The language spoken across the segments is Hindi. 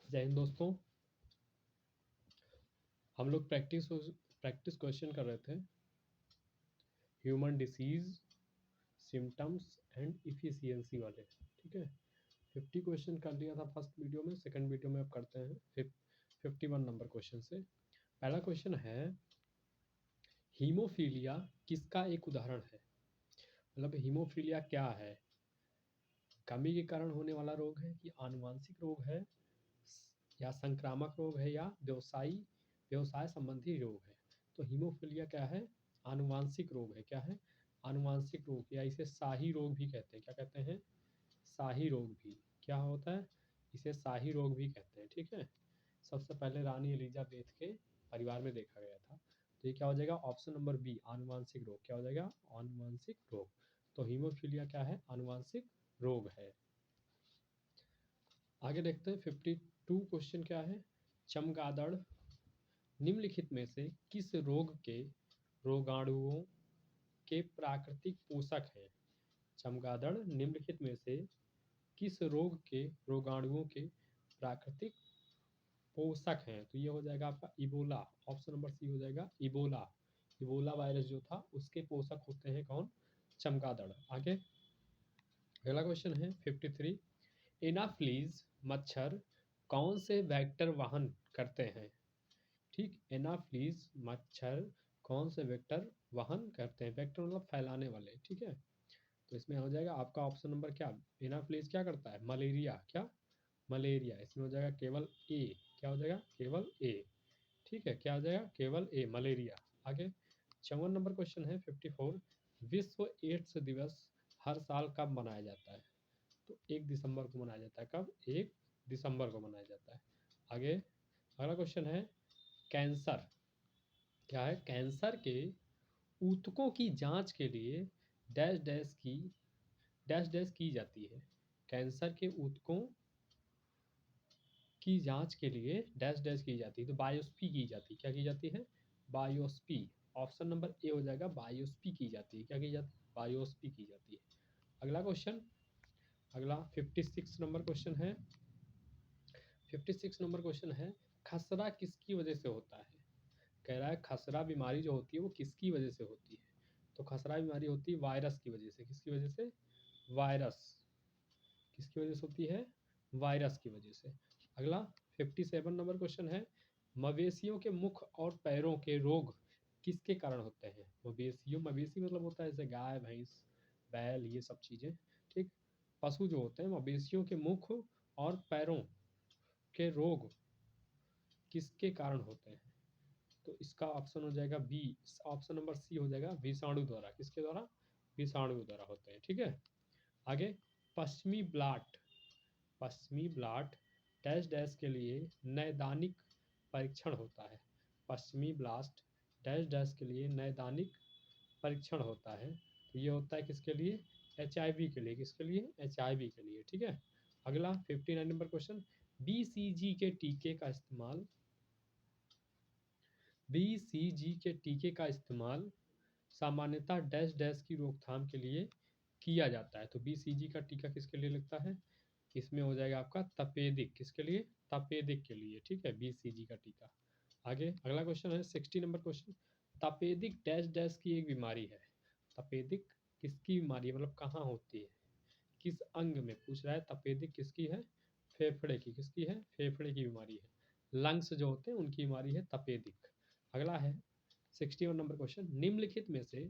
जय हिंद दोस्तों। हम लोग प्रैक्टिस क्वेश्चन कर रहे थे human disease symptoms and efficiency वाले। ठीक है, 50 क्वेश्चन कर लिया था फर्स्ट वीडियो में। सेकंड वीडियो में अब करते हैं 51 नंबर क्वेश्चन से। पहला क्वेश्चन है, हीमोफीलिया किसका एक उदाहरण है? मतलब हीमोफीलिया क्या है? कमी के कारण होने वाला रोग है कि आनुवांशिक रोग है या संक्रामक रोग है या व्यवसाय संबंधी रोग है? तो हीमोफीलिया क्या है? आनुवांशिक रोग है। क्या है? आनुवांशिक रोग, या इसे शाही रोग भी कहते हैं। क्या कहते हैं? शाही रोग भी। क्या होता है? इसे शाही रोग भी कहते हैं। ठीक है, सबसे पहले रानी एलिजाबेथ के परिवार में देखा गया था। तो ये क्या हो जाएगा? ऑप्शन नंबर बी, आनुवांशिक रोग। क्या हो जाएगा? आनुवांशिक रोग। तो हीमोफीलिया क्या है? आनुवांशिक रोग है। आगे देखते हैं 52 क्वेश्चन क्या है, चमगादड़ निम्नलिखित में से किस रोग के रोगाणुओं के प्राकृतिक पोषक हैं? चमगादड़ निम्नलिखित में से किस रोग के रोगाणुओं के प्राकृतिक पोषक हैं? तो ये हो जाएगा आपका इबोला। ऑप्शन नंबर सी हो जाएगा इबोला। इबोला वायरस जो था उसके पोषक होते हैं कौन? चमगादड़। आगे अगला क्वेश्चन है 53, एनाफ्लीज मच्छर कौन से वेक्टर वहन करते हैं? ठीक, एनाफ्लीज मच्छर कौन से वेक्टर वहन करते हैं? वेक्टर मतलब फैलाने वाले। ठीक है, तो इसमें हो जाएगा आपका ऑप्शन नंबर क्या, एनाफ्लीज क्या करता है? मलेरिया। क्या? मलेरिया। इसमें हो जाएगा केवल ए। क्या हो जाएगा? केवल ए। ठीक है, क्या हो जाएगा? केवल ए, मलेरिया। आगे 54 नंबर क्वेश्चन है 54, विश्व एड्स दिवस हर साल कब मनाया जाता है? तो 1 दिसंबर को मनाया जाता है। कब? 1 दिसंबर को मनाया जाता है। आगे अगला क्वेश्चन है, कैंसर क्या है? कैंसर के ऊतकों की जांच के लिए डैश डैश की जाती है। कैंसर के ऊतकों की जांच के लिए डैश की जाती है। तो बायोप्सी की जाती है। क्या की जाती है? बायोप्सी। ऑप्शन नंबर ए हो जाएगा, बायोप्सी की जाती है। क्या की जाती है? बायोप्सी की जाती है। अगला क्वेश्चन, अगला 56 नंबर क्वेश्चन है। 56 नंबर क्वेश्चन है, खसरा किसकी वजह से होता है? कह रहा है खसरा बीमारी जो होती है वो किसकी वजह से होती है? तो खसरा बीमारी होती है वायरस की वजह से। किसकी वजह से? वायरस। किसकी वजह से होती है? वायरस की वजह से। अगला 57 नंबर क्वेश्चन है, मवेशियों के मुख और पैरों के रोग किसके कारण होते हैं? मवेशी मतलब होता है जैसे गाय भैंस बैल ये सब चीज़ें। ठीक, पशु जो होते हैं मवेशियों के मुख और पैरों के रोग किसके कारण होते हैं? तो इसका ऑप्शन हो जाएगा बी, ऑप्शन नंबर सी हो जाएगा, विषाणु द्वारा। किसके द्वारा? विषाणु द्वारा होते हैं। ठीक है, आगे पश्चिमी ब्लाट, पश्चिमी ब्लाट डैश डैश के लिए नैदानिक परीक्षण होता है। पश्चिमी ब्लास्ट डैश डैश के लिए नैदानिक परीक्षण होता है। तो ये होता है किसके लिए? HIV के लिए। किसके लिए? HIV के लिए। ठीक है, अगला 59 नंबर क्वेश्चन, BCG के टीके का इस्तेमाल, BCG के टीके का इस्तेमाल सामान्यतः डैश डैश की रोकथाम के लिए किया जाता है। तो BCG का टीका किसके लिए लगता है? इसमें हो जाएगा आपका तपेदिक। किसके लिए? तपेदिक के लिए। ठीक है, BCG का टीका। आगे अगला क्वेश्चन है 60 नंबर क्वेश्चन, तपेदिक डैश डैश की एक बीमारी है। तपेदिक किसकी बीमारी है? मतलब कहाँ होती है, किस अंग में पूछ रहा है? तपेदिक किसकी है? फेफड़े की। किसकी है? फेफड़े की बीमारी है। लंग्स जो होते हैं उनकी बीमारी है तपेदिक। अगला है 61 नंबर क्वेश्चन, निम्नलिखित में से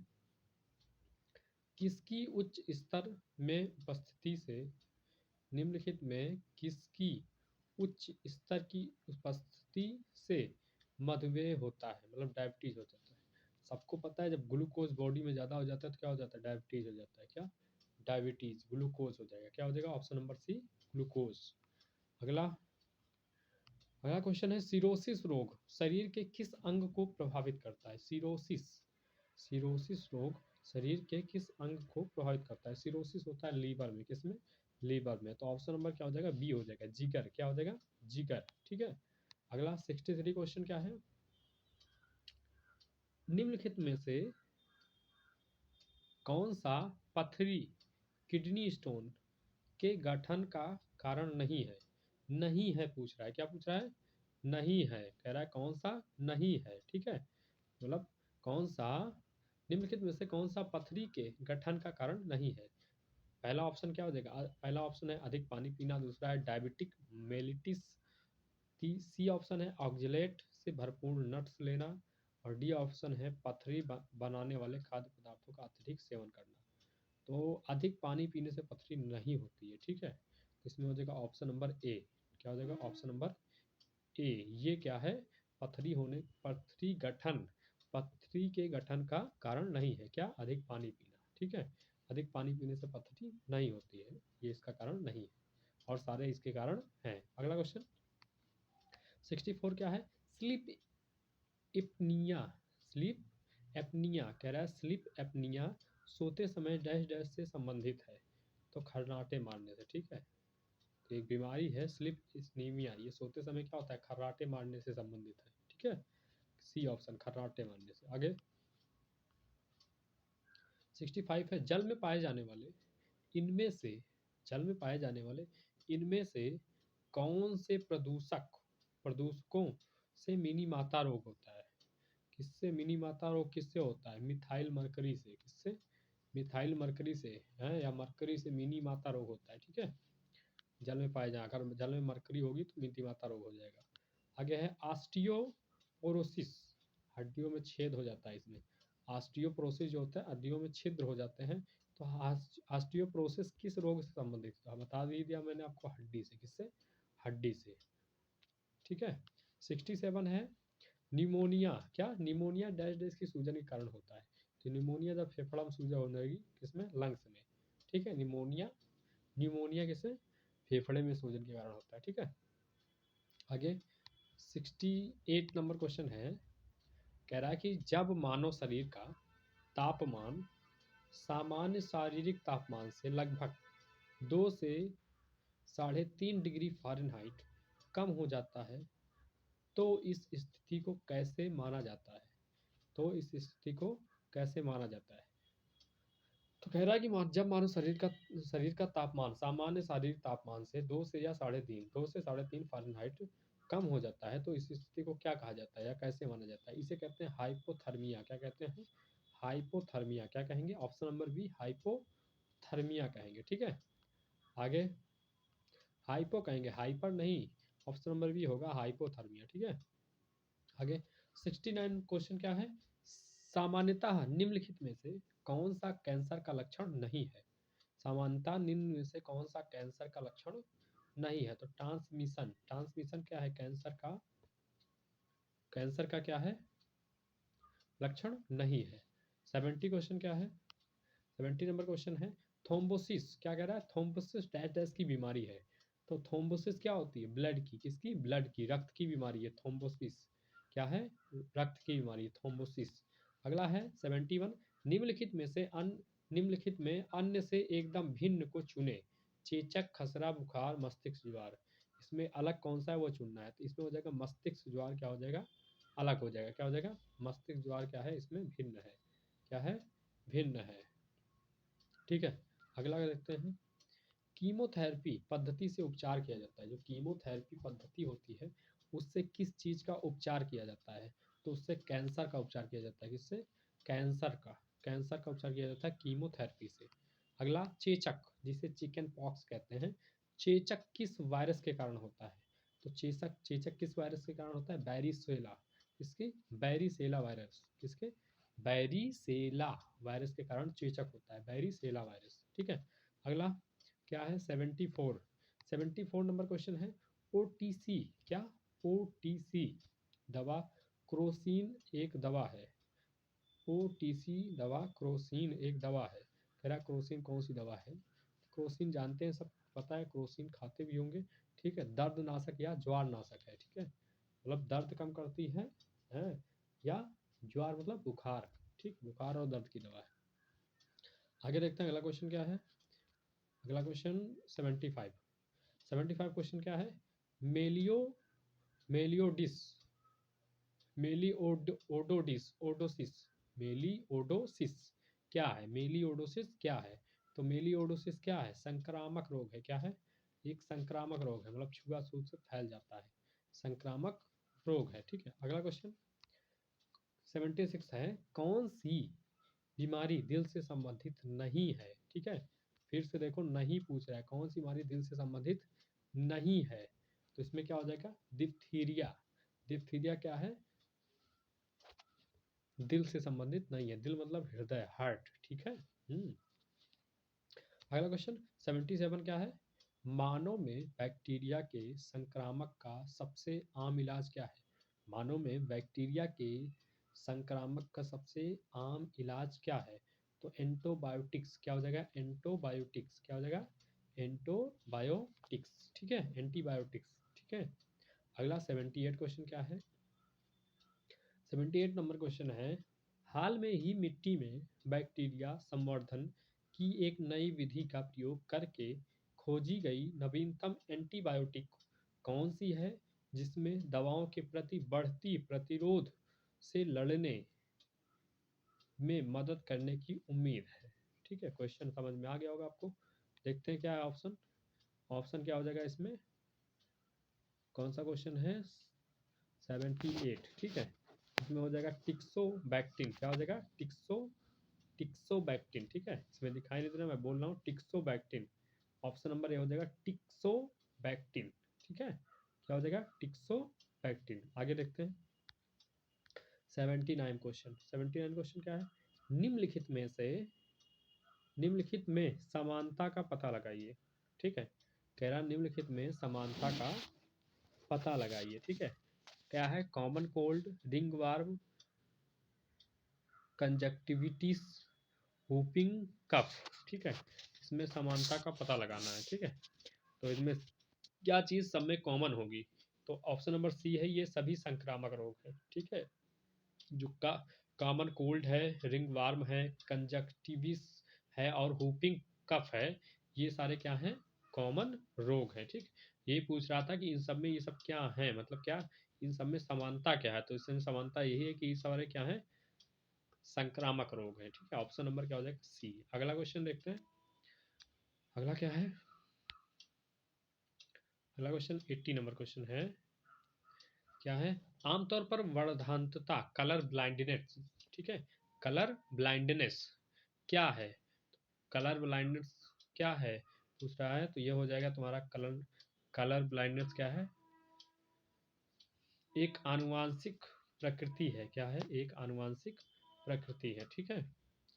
किसकी उच्च स्तर में उपस्थिति से, निम्नलिखित में किसकी उच्च स्तर की उपस्थिति से मधुमेह होता है? मतलब डायबिटीज हो जाता है। सबको पता है जब ग्लूकोज बॉडी में ज़्यादा हो जाता है तो क्या हो जाता है? डायबिटीज हो जाता है। क्या? डायबिटीज। ग्लूकोज हो जाएगा। क्या हो जाएगा? Option number C, glucose. अगला अगला क्वेश्चन है, सिरोसिस रोग शरीर के किस अंग को प्रभावित करता है? सिरोसिस, सिरोसिस रोग शरीर के किस अंग को प्रभावित करता है? सिरोसिस होता है लीवर में। किसमें? लीवर में। तो ऑप्शन नंबर क्या हो जाएगा? बी हो जाएगा, जिगर। क्या हो जाएगा? जिगर। ठीक है, अगला 63 क्वेश्चन क्या है, निम्नलिखित में से कौन सा पथरी किडनी स्टोन के गठन का कारण नहीं है? नहीं है पूछ रहा है, क्या पूछ रहा है? नहीं है, कह रहा है कौन सा नहीं है, ठीक है, मतलब कौन सा निम्नलिखित में से कौन सा पथरी के गठन का कारण नहीं है? पहला ऑप्शन क्या हो जाएगा? पहला ऑप्शन है अधिक पानी पीना, दूसरा है डायबिटिक मेलिटिस, सी ऑप्शन है ऑक्जेलेट से भरपूर नट्स लेना, और डी ऑप्शन है पथरी बनाने वाले खाद्य पदार्थों का अत्यधिक सेवन करना। तो अधिक पानी पीने से पथरी नहीं होती है, ठीक है, तो इसमें हो जाएगा ऑप्शन नंबर ए। क्या हो जाएगा? ऑप्शन नंबर ए। ये क्या है? पथरी के गठन का कारण नहीं है, क्या? अधिक पानी पीना, ठीक है, अधिक पानी पीने से पथरी नहीं होती है, ये इसका कारण नहीं है, और सारे इसके कारण हैं। अगला क्वेश्चन 64 क्या है? स्लीप एपनिया, स्लीप एपनिया कह रहा है, स्लीप एपनिया सोते समय डैश डैश से संबंधित है, तो खर्राटे मारने से, ठीक है, तो एक बीमारी है स्लीप स्नीमिया, ये सोते समय क्या होता है? खर्राटे मारने से संबंधित है, ठीक है, सी ऑप्शन खर्राटे मारने से। आगे 65 है, इनमें से जल में पाए जाने वाले इनमें से कौन से प्रदूषकों से मिनी माता रोग होता है? किससे मिनी माता रोग किससे होता है? मिथाइल मरकरी से, किससे? मिथाइल मरकरी से है, या मरकरी से मिनी माता रोग होता है, ठीक है, जल में पाए जाए, अगर जल में मरकरी होगी तो मिनी माता रोग हो जाएगा। आगे है ऑस्टियोपोरोसिस, हड्डियों में छेद हो जाता है इसमें, ऑस्टियोपोरोसिस जो होता है हड्डियों में छिद्र हो जाते हैं, तो ऑस्टियोपोरोसिस किस रोग से संबंधित है? बता भी दिया मैंने आपको, हड्डी से, किससे? हड्डी से, ठीक है। 67 है निमोनिया, क्या? निमोनिया डैश डैश की सूजन के कारण होता है, तो निमोनिया जब फेफड़ा में सूजन हो जाएगी, किसमें? लंग्स में, ठीक है, निमोनिया किससे? फेफड़े में सूजन के कारण होता है, ठीक है। आगे 68 नंबर क्वेश्चन है, कह रहा है कि जब मानव शरीर का तापमान सामान्य शारीरिक तापमान से लगभग 2 से 3.5 डिग्री फ़ारेनहाइट कम हो जाता है, तो इस स्थिति को कैसे माना जाता है? तो इस स्थिति को कैसे माना जाता है? तो कह रहा है कि जब मानव शरीर का तापमान सामान्य शारीरिक तापमान से 2 से या 3.5 फ़ारेनहाइट कम हो जाता है, तो इस स्थिति को क्या कहा जाता है या कैसे माना जाता है? इसे कहते हैं हाइपोथर्मिया। क्या कहते हैं? हाइपोथर्मिया। क्या कहेंगे? ऑप्शन नंबर बी हाइपोथर्मिया कहेंगे, ठीक है। आगे हाइपो कहेंगे, हाइपर नहीं, ऑप्शन नंबर बी होगा हाइपोथर्मिया, ठीक है। आगे 69 क्वेश्चन क्या है? सामान्यतः निम्नलिखित में से कौन सा कैंसर का लक्षण नहीं है? सामान्यतः निम्न में से कौन सा कैंसर का लक्षण नहीं है? तो ट्रांसमिशन क्या है? कैंसर का क्या है? लक्षण नहीं है। 70 क्वेश्चन क्या है? 70 नंबर क्वेश्चन है थ्रोम्बोसिस। क्या कह रहा है? थ्रोम्बोसिस डैश डैश की बीमारी है, तो थ्रोम्बोसिस क्या होती है? ब्लड की, किसकी? ब्लड की, रक्त की बीमारी है थ्रोम्बोसिस। क्या है? रक्त की बीमारी, थ्रोम्बोसिस। अगला है 71, निम्नलिखित में अन्य से एकदम भिन्न को चुने, चेचक, खसरा, बुखार, मस्तिष्क ज्वार, इसमें अलग कौन सा है वो चुनना है, तो इसमें हो जाएगा मस्तिष्क ज्वार, क्या हो जाएगा? अलग हो जाएगा, क्या हो जाएगा? मस्तिष्क ज्वार क्या है? इसमें भिन्न है, क्या है? भिन्न है, ठीक है। अगला देखते हैं, कीमोथेरेपी पद्धति से उपचार किया जाता है, जो कीमोथेरेपी पद्धति होती है उससे किस चीज़ का उपचार किया जाता है? तो उससे कैंसर का उपचार किया जाता है, किससे? कैंसर का उपचार किया जाता है कीमोथेरेपी से। अगला चेचक, जिसे चिकन पॉक्स कहते हैं, चेचक किस वायरस के कारण होता है? तो चेचक किस वायरस के कारण होता है? बैरिसेला, किसके? बैरिसेला वायरस, किसके? बैरिसेला वायरस के कारण चेचक होता है, बैरिसेला वायरस, ठीक है। अगला क्या है? 74 नंबर क्वेश्चन है ओटीसी। क्या? ओटीसी दवा क्रोसिन एक दवा है, ओटीसी दवा क्रोसिन एक दवा है, कह रहा क्रोसिन कौन सी दवा है? क्रोसिन जानते हैं सब, पता है, क्रोसिन खाते भी होंगे, ठीक है, दर्द नाशक या ज्वार नाशक है, ठीक है, मतलब दर्द कम करती है या ज्वार मतलब बुखार, ठीक, बुखार और दर्द की दवा है। आगे देखते हैं अगला क्वेश्चन क्या है। अगला क्वेश्चन 75 क्वेश्चन क्या है? मेलियो मेलियोडिस ओडोसिस मेलिओडोसिस क्या है? मेलिओडोसिस क्या है? तो मेलिओडोसिस क्या है? संक्रामक रोग है, क्या है? एक संक्रामक रोग है, मतलब छुआछूत से फैल जाता है, संक्रामक रोग है। ठीक है, अगला क्वेश्चन 76 है, कौन सी बीमारी दिल से संबंधित नहीं है? ठीक है, फिर से देखो, नहीं पूछ रहा है, कौन सी बीमारी दिल से संबंधित नहीं है, तो इसमें क्या हो जाएगा? डिप्थीरिया। डिप्थीरिया क्या है? दिल से संबंधित नहीं है, दिल मतलब हृदय, हार्ट। ठीक है। अगला क्वेश्चन 77 क्या है? मानव में बैक्टीरिया के संक्रामक का सबसे आम इलाज क्या है? मानव में बैक्टीरिया के संक्रामक का सबसे आम इलाज क्या है? तो एंटीबायोटिक्स। क्या हो जाएगा? एंटीबायोटिक्स। क्या हो जाएगा? एंटीबायोटिक्स। ठीक है, एंटीबायोटिक्स। ठीक है। अगला 78 क्वेश्चन क्या है? 78 नंबर क्वेश्चन है, हाल में ही मिट्टी में बैक्टीरिया संवर्धन की एक नई विधि का प्रयोग करके खोजी गई नवीनतम एंटीबायोटिक कौन सी है, जिसमें दवाओं के प्रति बढ़ती प्रतिरोध से लड़ने में मदद करने की उम्मीद है? ठीक है, क्वेश्चन समझ में आ गया होगा आपको। देखते हैं क्या है ऑप्शन। ऑप्शन क्या हो जाएगा इसमें? कौन सा क्वेश्चन है? 78। ठीक है, इसमें हो जाएगा टिक्सोबैक्टीन। क्या हो जाएगा? टिक्सोबैक्टीन। ठीक है, इसमें दिखाई नहीं दे रहा, मैं बोल रहा हूँ टिक्सोबैक्टीन। ऑप्शन नंबर ए हो जाएगा टिक्सोबैक्टीन। ठीक है, क्या हो जाएगा? टिक्सोबैक्टीन। आगे देखते हैं 79 क्वेश्चन। 79 क्वेश्चन क्या है? निम्नलिखित में समानता का पता लगाइए। ठीक है, कह रहा निम्नलिखित में समानता का पता लगाइए। ठीक है, क्या है? Common cold, ringworm, conjunctivitis, whooping cough. ठीक है, इसमें समानता का पता लगाना है। ठीक है, तो इसमें क्या चीज़ सब में कॉमन होगी? तो ऑप्शन नंबर सी है, ये सभी संक्रामक रोग है। ठीक है, जो कॉमन कोल्ड है, रिंग वार्म है, कंजक्टिविस है और हुपिंग कफ है, ये सारे क्या हैं? कॉमन रोग है। ठीक, ये पूछ रहा था कि इन सब में ये सब क्या है, मतलब क्या इन सब में समानता क्या है? तो इसमें समानता यही है कि ये सारे क्या है? संक्रामक रोग है। ठीक है, ऑप्शन नंबर क्या हो जाएगा? सी। अगला क्वेश्चन देखते हैं, अगला क्या है? अगला क्वेश्चन 80 नंबर क्वेश्चन है, क्या है? आमतौर पर वर्धंतता, कलर ब्लाइंडनेस। ठीक है, कलर ब्लाइंडनेस क्या है? कलर ब्लाइंडनेस क्या है पूछ रहा है, तो ये हो जाएगा तुम्हारा कलर ब्लाइंडनेस क्या है? एक आनुवांशिक प्रकृति है। क्या है? एक आनुवांशिक प्रकृति है। ठीक है,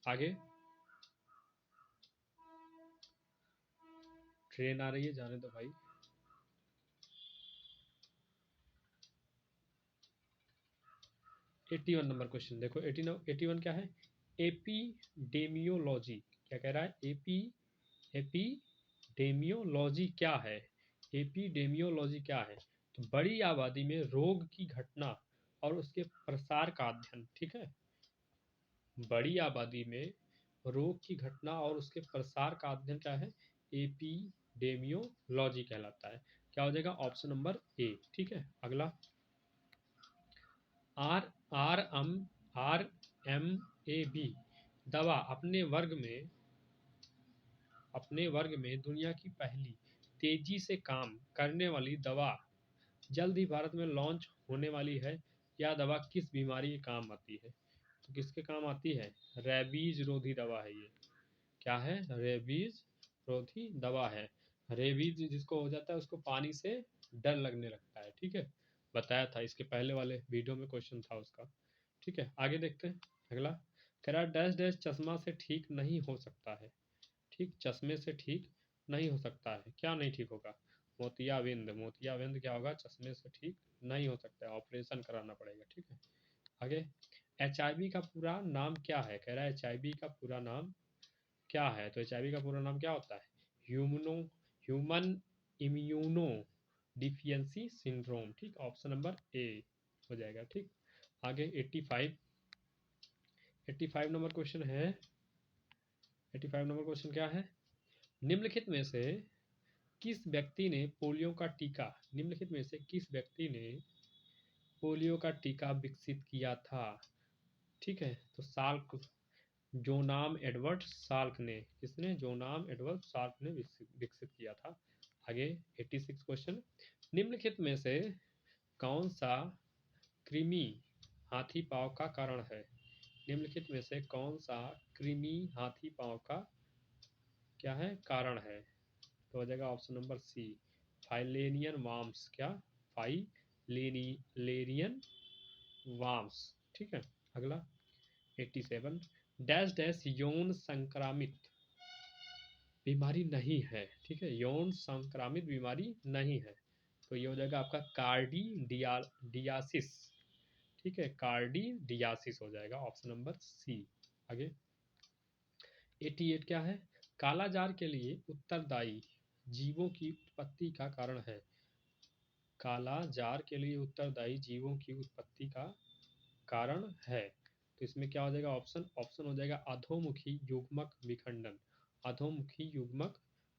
आगे ट्रेन आ रही है, जाने दो भाई। 81 नंबर क्वेश्चन देखो, 81 क्या है? एपिडेमियोलॉजी। क्या कह रहा है? एपिडेमियोलॉजी क्या है? एपिडेमियोलॉजी क्या है? तो बड़ी आबादी में रोग की घटना और उसके प्रसार का अध्ययन। ठीक है, बड़ी आबादी में रोग की घटना और उसके प्रसार का अध्ययन क्या है? एपिडेमियोलॉजी कहलाता है। क्या हो जाएगा? Option number A. ठीक है, अगला R R M A B दवा अपने वर्ग में दुनिया की पहली तेजी से काम करने वाली दवा जल्द ही भारत में लॉन्च होने वाली है। यह दवा किस बीमारी के काम आती है? तो किसके काम आती है? रेबीज रोधी दवा है ये। क्या है? रेबीज रोधी दवा है। रेबीज जिसको हो जाता है उसको पानी से डर लगने लगता है। ठीक है, बताया था इसके पहले वाले वीडियो में, क्वेश्चन था उसका। ठीक है, आगे देखते हैं अगला। कह रहा डैश डैश चश्मा से ठीक नहीं हो सकता है। ठीक, चश्मे से ठीक नहीं हो सकता है। क्या नहीं ठीक होगा? मोतियाबिंद। मोतियाबिंद क्या होगा? चश्मे से ठीक नहीं हो सकता है, ऑपरेशन कराना पड़ेगा। ठीक है, आगे HIV का पूरा नाम क्या है? कह रहा है HIV का पूरा नाम क्या है? तो HIV का पूरा नाम क्या होता है? Human immuno deficiency syndrome. ठीक, ऑप्शन नंबर ए हो जाएगा। ठीक, आगे 85 नंबर क्वेश्चन है। 85 नंबर क्वेश्चन क्या है? निम्नलिखित में से किस व्यक्ति ने पोलियो का टीका निम्नलिखित में से किस व्यक्ति ने पोलियो का टीका विकसित किया था? ठीक है, तो साल्क जोनाम एडवर्ड साल्क ने। किसने? जोनाम एडवर्ड साल्क ने विकसित किया था। आगे 86 क्वेश्चन, निम्नलिखित में से कौन सा कृमि हाथी पांव का कारण है? निम्नलिखित में से कौन सा कृमि हाथी पांव का क्या है कारण है? तो हो जाएगा ऑप्शन नंबर सी, फाइलेरियन वार्म्स। क्या? फाइलेरियन वार्म्स। ठीक है। अगला 87, डैश डैश यौन संक्रामित बीमारी नहीं है। ठीक है, यौन संक्रामित बीमारी नहीं है, तो ये हो जाएगा आपका कार्डिडियासिस। ठीक है, कार्डिडियासिस हो जाएगा ऑप्शन नंबर सी। आगे 88 क्या है? कालाजार के लिए उत्तरदायी जीवों की उत्पत्ति का कारण है। कालाजार के लिए उत्तरदायी जीवों की उत्पत्ति का कारण है, तो इसमें क्या हो जाएगा ऑप्शन? ऑप्शन हो जाएगा अधोमुखी युग्मक विखंडन। अधोमुखी युग्मक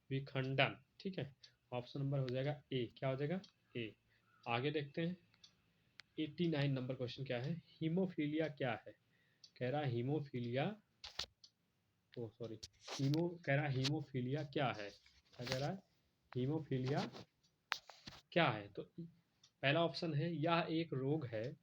विखंडन। ठीक है, ऑप्शन नंबर हो जाएगा ए। क्या हो जाएगा? ए। आगे देखते हैं 89 नंबर क्वेश्चन क्या है? हीमोफीलिया क्या है? कह रहा है हीमोफीलिया, ओ सॉरी, कह रहा है हीमोफीलिया क्या है? क्या कह रहा है? हीमोफीलिया क्या है? तो पहला ऑप्शन है यह एक रोग है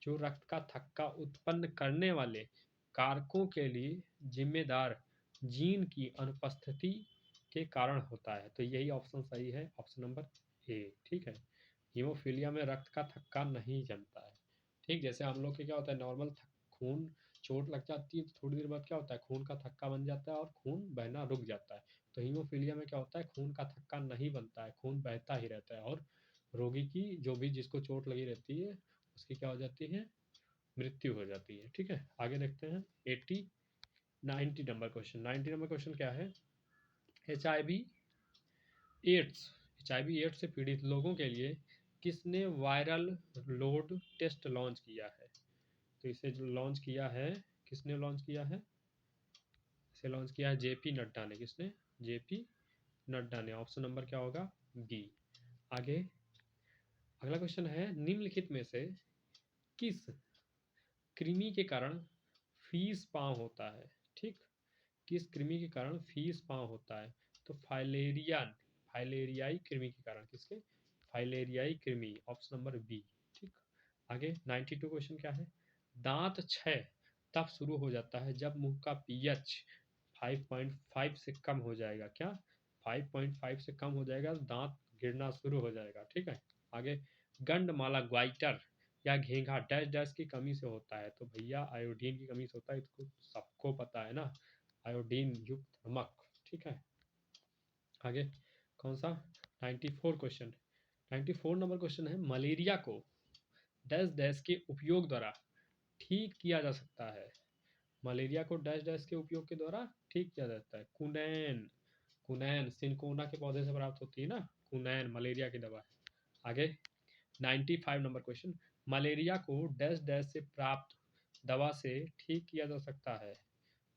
जो रक्त का थक्का उत्पन्न करने वाले कारकों के लिए जिम्मेदार जीन की अनुपस्थिति के कारण होता है, तो यही ऑप्शन सही है, ऑप्शन नंबर ए। ठीक है, हीमोफीलिया में रक्त का थक्का नहीं जमता है। ठीक, जैसे हम लोग के क्या होता है, नॉर्मल खून चोट लग जाती है तो थोड़ी देर बाद क्या होता है, खून का थक्का बन जाता है और खून बहना रुक जाता है। तो हीमोफीलिया में क्या होता है, खून का थक्का नहीं बनता है, खून बहता ही रहता है और रोगी की जो भी जिसको चोट लगी रहती है उसकी क्या हो जाती है, मृत्यु हो जाती है। ठीक है, आगे देखते हैं 90 नंबर क्वेश्चन। 90 नंबर क्वेश्चन क्या है? HIV एड्स HIV से पीड़ित लोगों के लिए किसने वायरल लोड टेस्ट लॉन्च किया है? तो इसे जो लॉन्च किया है, किसने लॉन्च किया है? इसे लॉन्च किया है JP नड्डा ने। किसने? JP नड्डा ने। ऑप्शन नंबर क्या होगा? बी। आगे अगला क्वेश्चन है, निम्नलिखित में से किस कृमि के कारण फीस पाँव होता है? ठीक, किस कृमि के कारण फीस पाँव होता है? तो फाइलेरियाई कृमि के कारण। किसके? फाइलेरियाई कृमि, ऑप्शन नंबर बी। ठीक, आगे 92 क्वेश्चन क्या है? दांत क्षय तब शुरू हो जाता है जब मुंह का pH 5.5 से कम हो जाएगा। क्या? 5.5 से कम हो जाएगा, दांत गिरना शुरू हो जाएगा। ठीक है, आगे गंडमाला ग्वाइटर या घेंघा डैश डैश की कमी से होता है, तो भैया आयोडीन की कमी से होता है, इसको सबको पता है ना, आयोडीन युक्त नमक। ठीक है, आगे कौन सा 94 क्वेश्चन? 94 नंबर क्वेश्चन है, मलेरिया को डैश डैश के उपयोग द्वारा ठीक किया जा सकता है। मलेरिया को डैश डैश के उपयोग के द्वारा ठीक किया जाता है। कुनैन, कुनैन सिनकोना के पौधे से प्राप्त होती है ना, कुनैन मलेरिया की दवा है। आगे 95 नंबर क्वेश्चन, मलेरिया को डैश डैश से प्राप्त दवा से ठीक किया जा सकता है।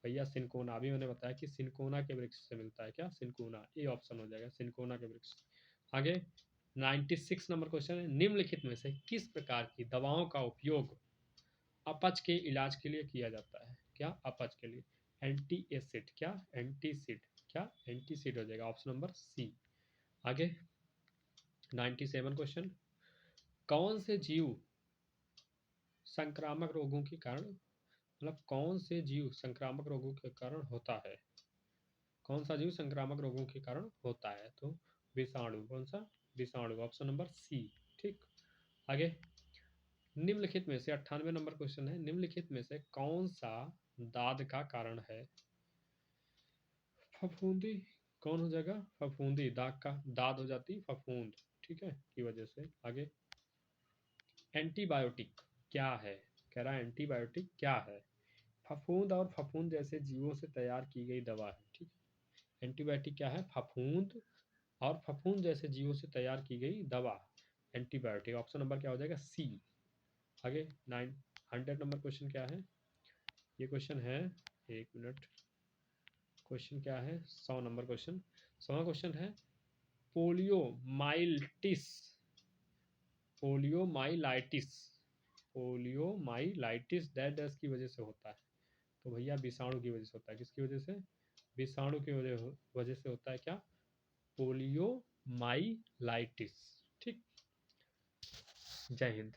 भैया सिनकोना, अभी मैंने बताया कि सिनकोना के वृक्ष से मिलता है। क्या? सिनकोना, ये ऑप्शन हो जाएगा, सिनकोना के वृक्ष। आगे 96 नंबर क्वेश्चन है, निम्नलिखित में से किस प्रकार की दवाओं का उपयोग अपच के इलाज के लिए किया जाता है? क्या? अपच के लिए एंटी एसिड। क्या? एंटीसिड। क्या? एंटीसिड हो जाएगा, ऑप्शन नंबर सी। आगे 97 क्वेश्चन, कौन से जीव संक्रामक रोगों के कारण, मतलब कौन से जीव संक्रामक रोगों के कारण होता है? कौन सा जीव संक्रामक रोगों के कारण होता है? तो विषाणु। कौन सा? विषाणु, ऑप्शन नंबर सी। ठीक, आगे निम्नलिखित में से 98 नंबर क्वेश्चन है, निम्नलिखित में से कौन सा दाद का कारण है? फफूंदी। कौन हो जाएगा? फफूंदी, दाग का दाद हो जाती फफूंद। ठीक है, की वजह से। आगे एंटीबायोटिक क्या है? कह रहा है एंटीबायोटिक क्या है? फफूंद और फफूंद जैसे जीवों से तैयार की गई दवा है। ठीक, एंटीबायोटिक क्या है? फफूंद और फफूंद जैसे जीवों से तैयार की गई दवा एंटीबायोटिक। ऑप्शन नंबर क्या हो जाएगा? सी। आगे 900 नंबर क्वेश्चन क्या है? ये क्वेश्चन है, एक मिनट, क्वेश्चन क्या है? 100 नंबर क्वेश्चन। 100वां क्वेश्चन है, poliomyelitis, poliomyelitis, poliomyelitis dash dash की वजह से होता है। तो भैया विषाणु की वजह से होता है। किसकी वजह से? विषाणु की वजह से होता है। क्या? Polio myelitis. ठीक, जय हिंद।